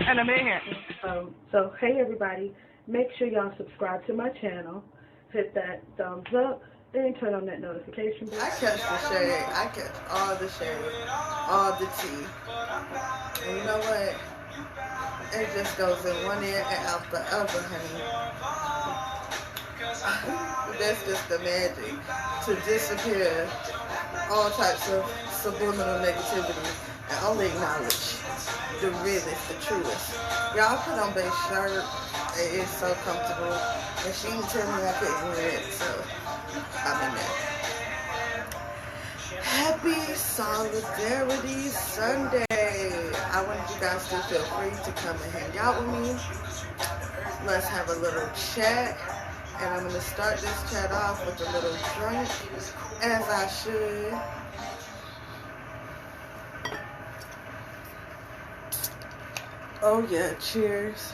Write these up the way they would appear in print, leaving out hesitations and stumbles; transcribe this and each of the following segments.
And I'm in here. So hey everybody, make sure y'all subscribe to my channel, hit that thumbs up, and turn on that notification bell. I catch the shade. I catch all the shade, all the tea. And you know what? It just goes in one ear and out the other, honey. That's just the magic to disappear all types of subliminal negativity and only acknowledge the realest, the truest. Y'all put on Bae's shirt. It is so comfortable. And she didn't tell me I couldn't wear it, so I'm in there. Happy Solidarity Sunday. I want you guys to feel free to come and hang out with me. Let's have a little chat. And I'm going to start this chat off with a little drink, as I should. Oh yeah, cheers.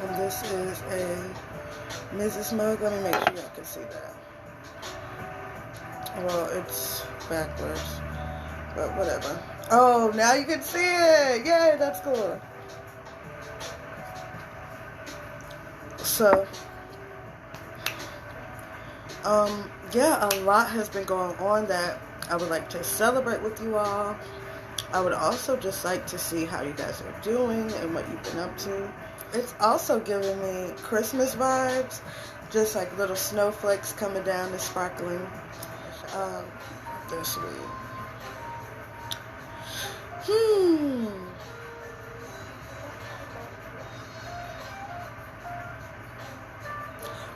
And this is a Mrs. Mug. Let me make sure y'all can see that. Well, it's backwards, but whatever. Oh, now you can see it. Yay, that's cool. So, yeah, a lot has been going on that I would like to celebrate with you all. I would also just like to see how you guys are doing and what you've been up to. It's also giving me Christmas vibes, just like little snowflakes coming down and sparkling. They're sweet.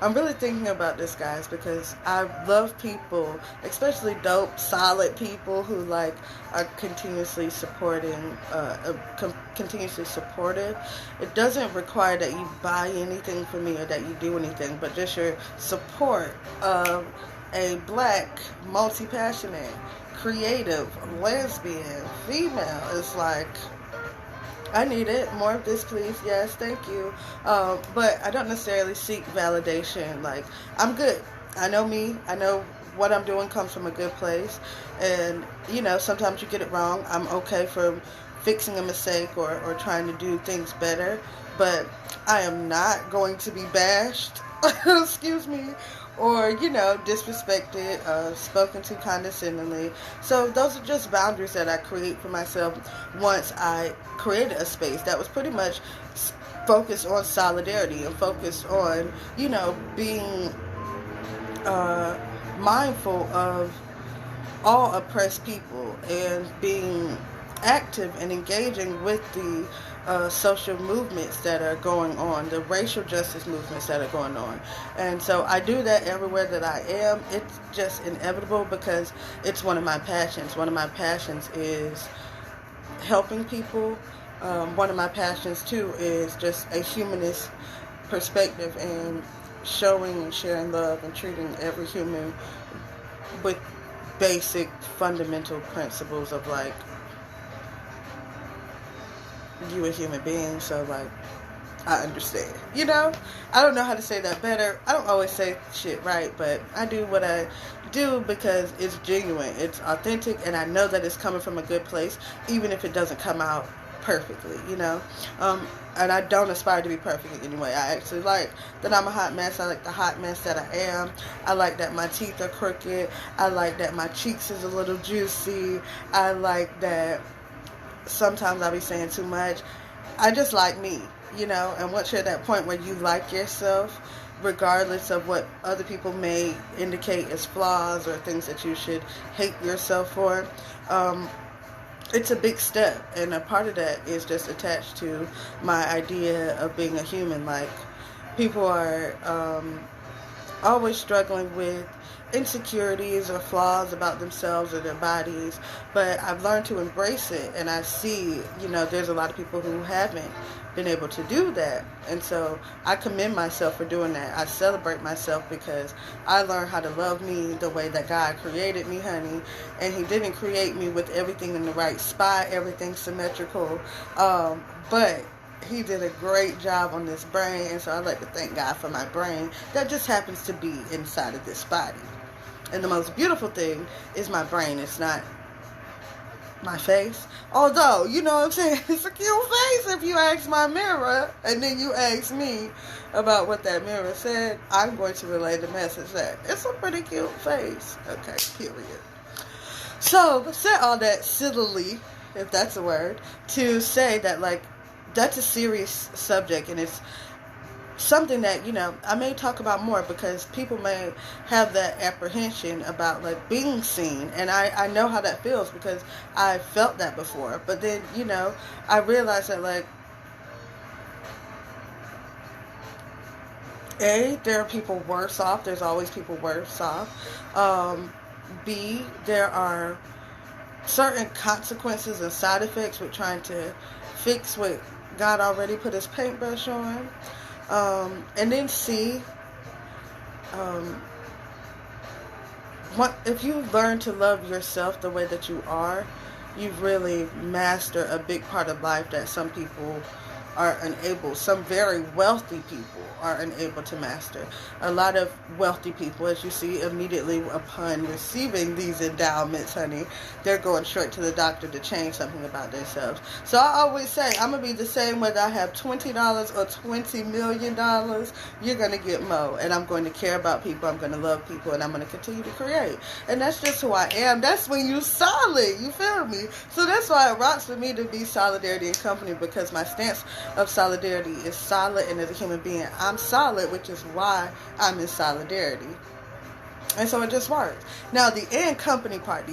I'm really thinking about this, guys, because I love people, especially dope, solid people who like are continuously supporting, continuously supportive. It doesn't require that you buy anything from me or that you do anything, but just your support of a black, multi-passionate, creative, lesbian, female is like, I need it. More of this, please. Yes, thank you. But I don't necessarily seek validation. Like, I'm good. I know me. I know what I'm doing comes from a good place. And, you know, sometimes you get it wrong. I'm okay for fixing a mistake or trying to do things better. But I am not going to be bashed, excuse me, or, you know, disrespected, spoken to condescendingly. So those are just boundaries that I create for myself once I created a space that was pretty much focused on solidarity and focused on, you know, being mindful of all oppressed people and being active and engaging with the social movements that are going on, the racial justice movements that are going on. And so I do that everywhere that I am. It's just inevitable because it's one of my passions. One of my passions is helping people. One of my passions too is just a humanist perspective and showing and sharing love and treating every human with basic fundamental principles of like, you a human being, so like, I understand, you know? I don't know how to say that better. I don't always say shit right, but I do what I do because it's genuine, it's authentic, and I know that it's coming from a good place, even if it doesn't come out perfectly, you know? And I don't aspire to be perfect anyway. I actually like that I'm a hot mess. I like the hot mess that I am. I like that my teeth are crooked. I like that my cheeks is a little juicy. I like that sometimes I'll be saying too much. I just like me, you know, and once you're at that point where you like yourself, regardless of what other people may indicate as flaws or things that you should hate yourself for, it's a big step, and a part of that is just attached to my idea of being a human. Like, people are always struggling with insecurities or flaws about themselves or their bodies, but I've learned to embrace it, and I see, you know, there's a lot of people who haven't been able to do that, and so I commend myself for doing that. I celebrate myself because I learned how to love me the way that God created me, honey, and He didn't create me with everything in the right spot, everything symmetrical, but he did a great job on this brain, and so I'd like to thank God for my brain that just happens to be inside of this body. And the most beautiful thing is my brain. It's not my face. Although, you know what I'm saying, it's a cute face if you ask my mirror, and then you ask me about what that mirror said, I'm going to relay the message that it's a pretty cute face. Okay, period. So, said all that sillily, if that's a word, to say that, like, that's a serious subject, and it's something that, you know, I may talk about more because people may have that apprehension about, like, being seen, and I know how that feels because I felt that before. But then, you know, I realized that, like, A, there are people worse off. There's always people worse off. B, there are certain consequences and side effects with trying to fix what God already put his paintbrush on. And then C, if you learn to love yourself the way that you are, you've really mastered a big part of life that some people are unable, some very wealthy people are unable to master. A lot of wealthy people, as you see, immediately upon receiving these endowments, honey, they're going straight to the doctor to change something about themselves. So I always say, I'm going to be the same whether I have $20 or $20 million, you're going to get more. And I'm going to care about people, I'm going to love people, and I'm going to continue to create. And that's just who I am. That's when you're solid, you feel me? So that's why it rocks for me to be Solidarity and Company, because my stance of solidarity is solid, and as a human being, I'm solid, which is why I'm in solidarity. And so it just works. Now, the and company part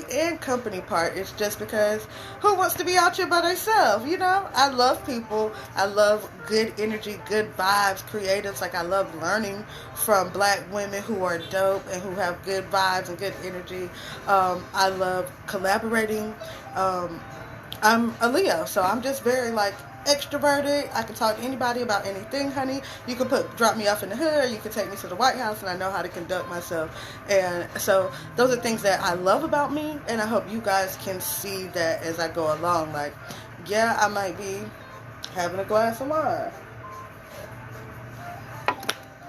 is just because who wants to be out here by themselves, you know? I love people. I love good energy, good vibes, creatives. Like, I love learning from black women who are dope and who have good vibes and good energy. I love collaborating. I'm a Leo, so I'm just very, like, extroverted. I can talk to anybody about anything, honey. You can drop me off in the hood, or you can take me to the White House, and I know how to conduct myself. And so those are things that I love about me, and I hope you guys can see that as I go along. Like, yeah, I might be having a glass of wine,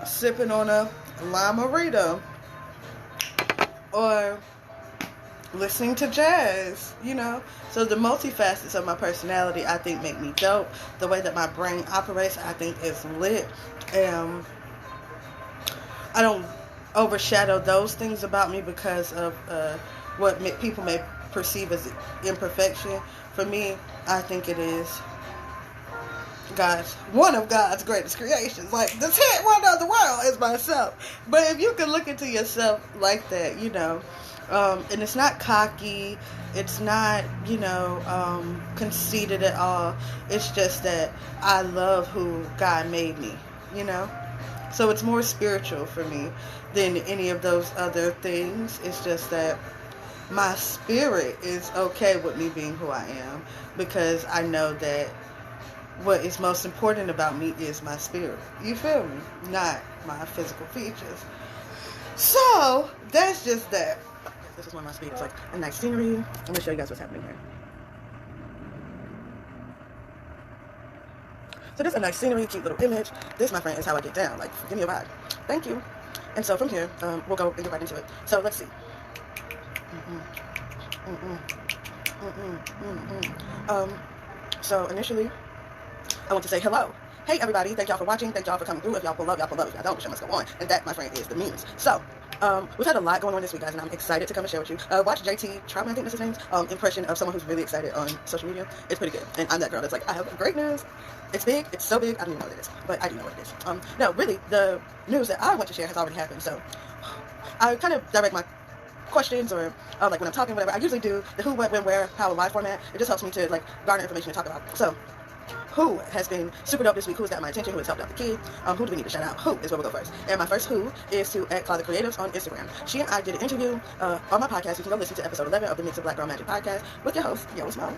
sipping on a Lime-A-Rita, or listening to jazz, you know. So the multifacets of my personality, I think, make me dope. The way that my brain operates, I think, is lit. And I don't overshadow those things about me because of what people may perceive as imperfection. For me, I think it is one of God's greatest creations. Like, the 10th wonder of the world is myself. But if you can look into yourself like that, you know, and it's not cocky, it's not, you know, conceited at all. It's just that I love who God made me, you know. So it's more spiritual for me than any of those other things. It's just that my spirit is okay with me being who I am, because I know that what is most important about me is my spirit. You feel me? Not my physical features. So that's just that. This is one of my speeds, like a nice scenery. I'm going to show you guys what's happening here. So this is a nice scenery, cute little image. This, my friend, is how I get down. Like, give me a vibe. Thank you. And so from here, we'll go and get right into it. So let's see. So initially, I want to say hello. Hey everybody, thank y'all for watching. Thank y'all for coming through. If y'all pull up, y'all pull up. If y'all don't, the show must go on. And that, my friend, is the memes. So, we've had a lot going on this week, guys, and I'm excited to come and share with you. Watch JT Trautman, I think that's his name, impression of someone who's really excited on social media. It's pretty good. And I'm that girl that's like, I have great news. It's big. It's so big. I don't even know what it is, but I do know what it is. No, really, the news that I want to share has already happened. So I kind of direct my questions, or like when I'm talking, whatever. I usually do the who, what, when, where, how, and why format. It just helps me to, like, garner information to talk about. So who has been super dope this week? Who's got my attention? Who has helped out the kid? Who do we need to shout out? Who is where we'll go first. And my first who is to @Closet Creatives on Instagram. She and I did an interview on my podcast. You can go listen to episode 11 of the Mix of Black Girl Magic podcast with your host, Yo Smo.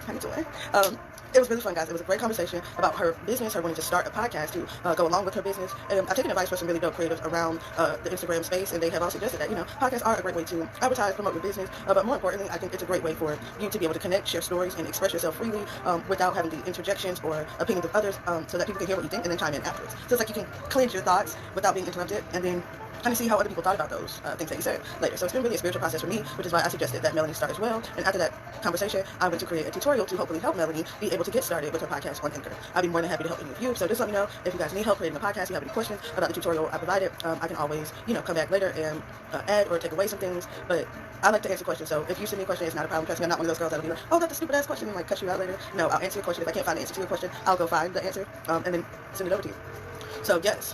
How you doing? it was really fun, guys. It was a great conversation about her business, her wanting to start a podcast to go along with her business. And I've taken advice from some really dope creatives around the Instagram space, and they have all suggested that, podcasts are a great way to advertise, promote your business. But more importantly, I think it's a great way for you to be able to connect, share stories, and express yourself freely without having the interjections or opinions of others, so that people can hear what you think and then chime in afterwards. So it's like you can cleanse your thoughts without being interrupted, and then kind of see how other people thought about those things that you said later. So it's been really a spiritual process for me, which is why I suggested that Melanie start as well. And after that conversation, I went to create a tutorial to hopefully help Melanie be able to get started with her podcast on Anchor. I'd be more than happy to help any of you. So just let me know if you guys need help creating a podcast, you have any questions about the tutorial I provided. I can always, come back later and add or take away some things. But I like to answer questions. So if you send me a question, it's not a problem. Trust me, I'm not one of those girls that'll be like, oh, that's a stupid ass question, and like cut you out later. No, I'll answer your question. If I can't find the answer to your question, I'll go find the answer and then send it over to you. So yes.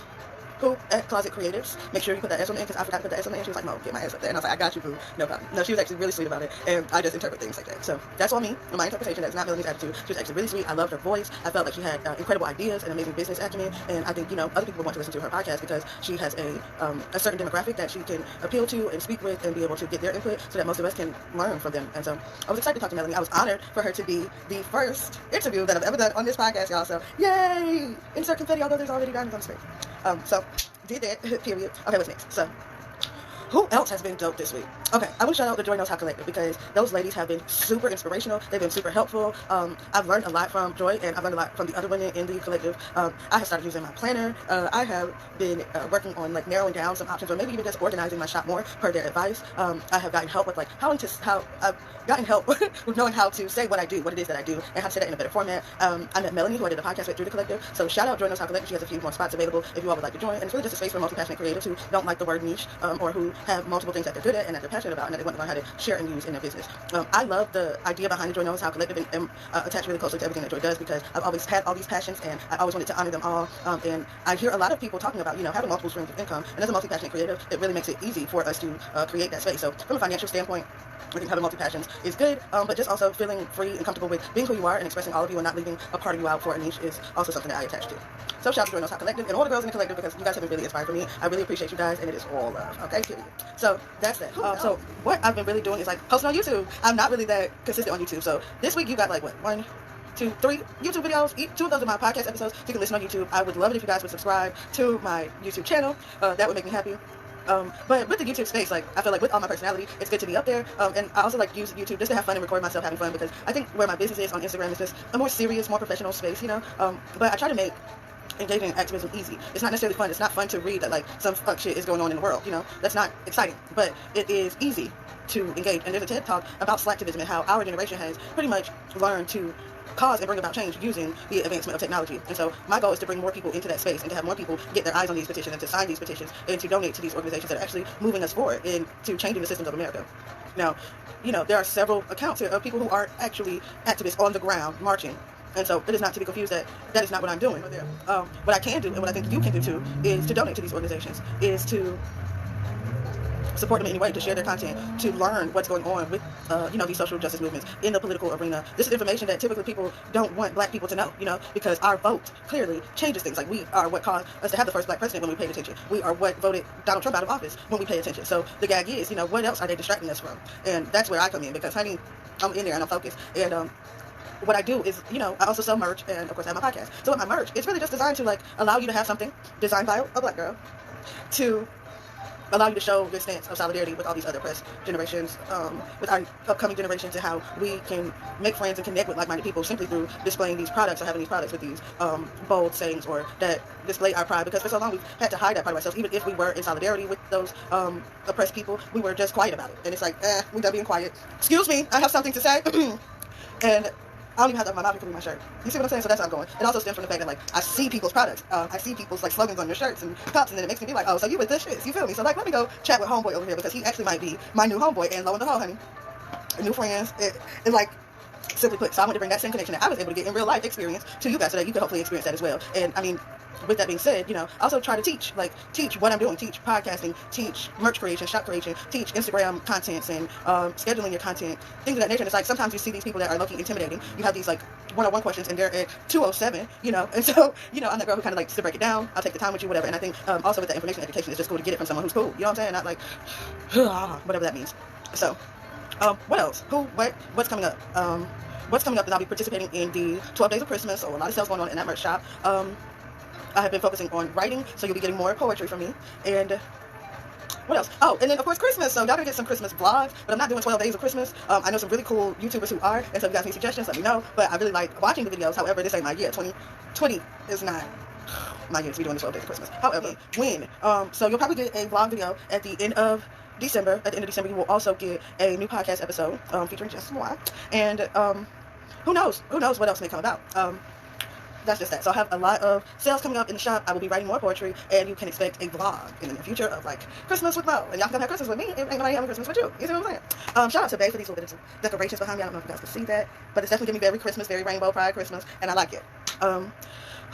Who at Closet Creatives. Make sure you put that S on the end, because I forgot to put the S on the end. She was like, Mo, get my ass up there. And I was like, I got you, boo. No problem. No, she was actually really sweet about it, and I just interpret things like that. So that's all me, and my interpretation. That's not Melanie's attitude. She was actually really sweet. I loved her voice. I felt like she had incredible ideas and amazing business acumen, and I think, other people want to listen to her podcast because she has a certain demographic that she can appeal to and speak with and be able to get their input so that most of us can learn from them. And so I was excited to talk to Melanie. I was honored for her to be the first interview that I've ever done on this podcast, y'all. So yay! Insert confetti, although there's already diamonds on the screen. So did that, period. Okay, what's next? So, who else has been dope this week? Okay, I want to shout out the Joy Knows How Collective, because those ladies have been super inspirational. They've been super helpful. I've learned a lot from Joy, and I've learned a lot from the other women in the collective. I have started using my planner. I have been working on narrowing down some options, or maybe even just organizing my shop more per their advice. I have gotten help with how I've gotten help with knowing how to say what I do, what it is that I do, and how to say that in a better format. I met Melanie, who I did a podcast with through the collective. So shout out Joy Knows How Collective. She has a few more spots available if you all would like to join. And it's really just a space for multi-passionate creatives who don't like the word niche, or who have multiple things that they're good at and that they're passionate about and that they want to learn how to share and use in their business. I love the idea behind the Joy Knows How Collective, and am attached really closely to everything that Joy does, because I've always had all these passions and I always wanted to honor them all. And I hear a lot of people talking about, having multiple streams of income, and as a multi-passionate creative, it really makes it easy for us to create that space. So from a financial standpoint, I think having multi-passions is good, but just also feeling free and comfortable with being who you are and expressing all of you and not leaving a part of you out for a niche is also something that I attach to. So shout out to Joy Knows How Collective and all the girls in the collective, because you guys have been really inspired for me. I really appreciate you guys, and it is all love. Okay, period. So that's that. So what I've been really doing is posting on YouTube. I'm not really that consistent on YouTube. So this week you got 1, 2, 3 YouTube videos. 2 of those are my podcast episodes, so you can listen on YouTube. I would love it if you guys would subscribe to my YouTube channel. That would make me happy. But with the YouTube space, I feel like with all my personality, it's good to be up there. And I also use YouTube just to have fun and record myself having fun, because I think where my business is on Instagram is just a more serious, more professional space, But I try to make engaging in activism easy. It's not necessarily fun. It's not fun to read that some fuck shit is going on in the world, That's not exciting, but it is easy to engage. And there's a TED Talk about slacktivism and how our generation has pretty much learned to cause and bring about change using the advancement of technology. And so my goal is to bring more people into that space and to have more people get their eyes on these petitions and to sign these petitions and to donate to these organizations that are actually moving us forward into changing the systems of America. Now, there are several accounts here of people who are actually activists on the ground marching. And so it is not to be confused that is not what I'm doing. What I can do, and what I think you can do too, is to donate to these organizations, is to support them in any way, to share their content, to learn what's going on with, these social justice movements in the political arena. This is information that typically people don't want black people to know, because our vote clearly changes things. We are what caused us to have the first black president when we paid attention. We are what voted Donald Trump out of office when we paid attention. So the gag is, what else are they distracting us from? And that's where I come in, because, honey, I'm in there and I'm focused. And, what I do is, I also sell merch, and of course I have my podcast. So with my merch, it's really just designed to allow you to have something designed by a black girl to allow you to show your stance of solidarity with all these other oppressed generations, with our upcoming generations, and how we can make friends and connect with like-minded people simply through displaying these products or having these products with these bold sayings or that display our pride. Because for so long we've had to hide that part of ourselves. Even if we were in solidarity with those oppressed people, we were just quiet about it. And it's we done being quiet. Excuse me, I have something to say. And I don't even have to have my mouth to read my shirt. You see what I'm saying? So that's how I'm going. It also stems from the fact that I see people's products. I see people's slogans on your shirts and cups, and then it makes me be like, oh, so you with this shit? You feel me? So let me go chat with homeboy over here, because he actually might be my new homeboy. And lo and behold, honey, new friends. It's simply put. So I want to bring that same connection that I was able to get in real life experience to you guys, so that you could hopefully experience that as well. And I mean, with that being said, I also try to teach what I'm doing, teach podcasting, teach merch creation, shop creation, teach Instagram contents and scheduling your content, things of that nature. And it's sometimes you see these people that are looking intimidating. You have these one-on-one questions, and they're at 2:07, and so, I'm the girl who kind of likes to break it down. I'll take the time with you, whatever. And I think also with that information education, it's just cool to get it from someone who's cool. You know what I'm saying? Not whatever that means. So What else? What's coming up? What's coming up is I'll be participating in the 12 Days of Christmas, so a lot of sales going on in that merch shop. I have been focusing on writing, so you'll be getting more poetry from me. And what else? Oh, and then of course Christmas. So y'all gonna get some Christmas vlogs, but I'm not doing 12 days of Christmas. I know some really cool YouTubers who are, and so if you guys need suggestions, let me know. But I really like watching the videos. However, this ain't my year. 2020 is not my year to be doing the 12 days of Christmas. However, when? So you'll probably get a vlog video at the end of December. At the end of December, you will also get a new podcast episode featuring Justin Moore. And who knows? Who knows what else may come about? That's just that. So I have a lot of sales coming up in the shop. I will be writing more poetry, and you can expect a vlog in the near future of like Christmas with Mo. And y'all can come have Christmas with me, and nobody having Christmas with you. You see what I'm saying? Shout out to Bay for these little bits of decorations behind me. I don't know if you guys can see that, but it's definitely giving me very Christmas, very rainbow pride Christmas, and I like it.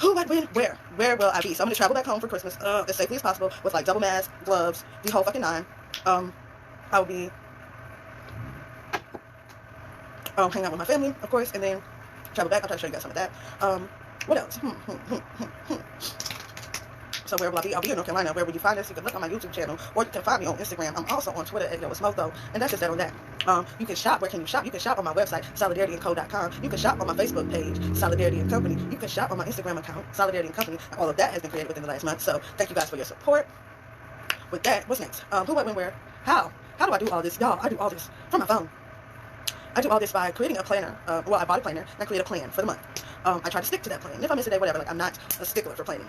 Who, what, when, where? Where will I be? So I'm gonna travel back home for Christmas as safely as possible with like double mask, gloves, the whole fucking nine. I will be hanging out with my family, of course, and then travel back. I'll try to show you guys some of that. What else? So where will I be? I'll be in North Carolina. Where will you find us? You can look on my YouTube channel, or you can find me on Instagram. I'm also on Twitter at YoIsMoTho, and that's just that on that. You can shop. Where can you shop? You can shop on my website, solidarityandco.com. You can shop on my Facebook page, Solidarity and Company. You can shop on my Instagram account, Solidarity and Company. All of that has been created within the last month. So thank you guys for your support. With that, what's next? Who, what, when, where, how? How do I do all this? Y'all, I do all this from my phone. I do all this by creating a planner. Well, I bought a planner, and I create a plan for the month. I try to stick to that plan. If I miss a day, whatever, like I'm not a stickler for planning.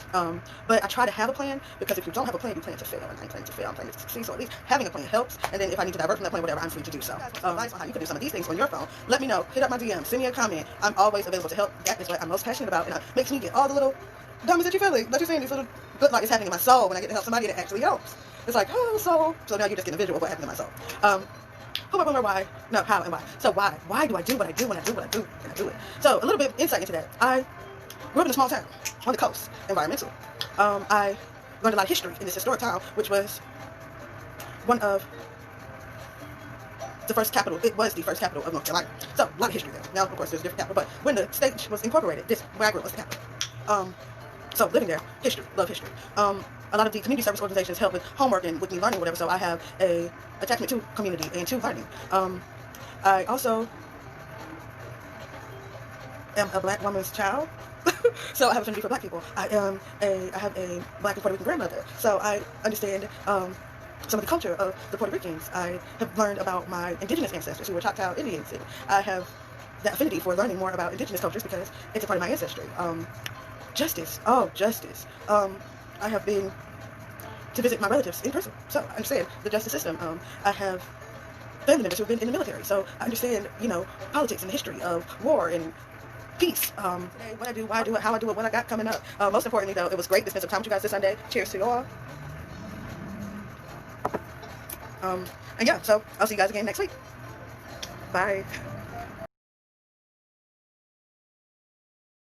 But I try to have a plan, because if you don't have a plan, you plan to fail. And I ain't planning to fail, I'm planning to succeed. So at least having a plan helps. And then if I need to divert from that plan, whatever, I'm free to do so. Advice on how you can do some of these things on your phone, let me know. Hit up my DM, send me a comment. I'm always available to help. That is what I'm most passionate about, and it makes me get all the little dummies that you feel like, that you're saying, these little good like it's happening in my soul when I get to help somebody that actually helps. It's like, oh, soul. So now you're just getting a visual of what happened in my soul. Who, when, where, why? No, how and why. So why? Why do I do what I do when I do what I do and I do it? So a little bit of insight into that. I grew up in a small town on the coast, environmental. I learned a lot of history in this historic town, which was one of the first capital. It was the first capital of North Carolina. So a lot of history there. Now, of course, there's a different capital, but when the state was incorporated, this where I grew up was the capital. So living there, history, love history. A lot of the community service organizations help with homework and with me learning, whatever. So I have a attachment to community and to learning. I also am a black woman's child. So I have affinity for black people. I have a black and Puerto Rican grandmother. So I understand some of the culture of the Puerto Ricans. I have learned about my indigenous ancestors who were Choctaw Indians. And I have that affinity for learning more about indigenous cultures because it's a part of my ancestry. Justice. Oh, justice. I have been to visit my relatives in person, so I understand the justice system. I have family members who have been in the military, so I understand, you know, politics and the history of war and peace. Today, what I do, why I do it, how I do it, what I got coming up. Most importantly, though, it was great to spend some time with you guys this Sunday. Cheers to you all. And yeah, so I'll see you guys again next week. Bye.